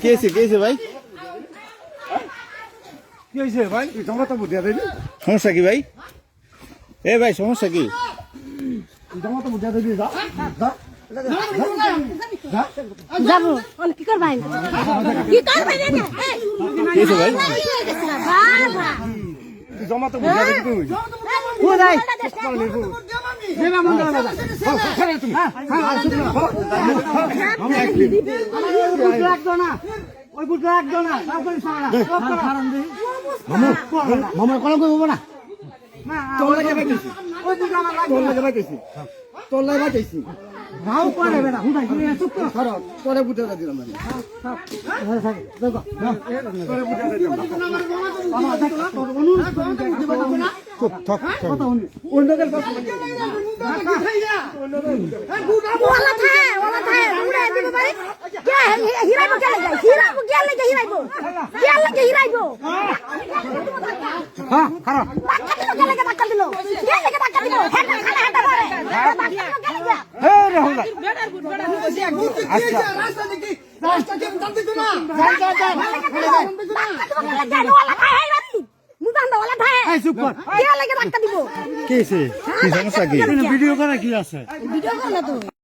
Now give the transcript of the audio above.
কি হয়েছে ভাই? কি হয়েছে ভাই? জমা তো বুঝিয়ে দেবি। সমস্যা কি ভাই? এ ভাই সমস্যা কি? জমা তো বুঝিয়ে দেবি। যা যা যাবো কি কর ভাই কি কর ভাই রে কি হয়েছে ভাই? জমা তো বুঝিয়ে দেবি তুই। ও ভাই নেবা মন দাও দাদা। খারে তুমি। রাখতো না ওই বুট রাখতো না সব করে সারা কারণ দে মামা কলম করব না। না তোর লাগে বাইতেছি। ওই বুট আমার তোর লাগে বাইতেছি। তোর লাগে বাইতেছি। রাও করে বেটা হুদাই চুপ কর খারা তোরে বুঝিয়ে দিলাম আমি। দেখো তোরে বুঝিয়ে দিলাম। বাবা দেখো তোর অনুরোধ করে দিবা না চুপ থাক। কথা শুনি অন্যদের কথা ওলা থায় উড়ে দিব ভাই কে হিরাইবো কে লাগে হিরাইবো হ্যাঁ খারা ধাক্কা দিল হেটা করে হে রাহুল আচ্ছা রাস্তা কেমন জানতে তো না ওলা থায় মুদান্দা ওলা থায় এই চুপ কর। কে লাগে ধাক্কা দিব কি হইছে? কি সমস্যা কি? ভিডিও করা কি আছে? ভিডিও কর না তো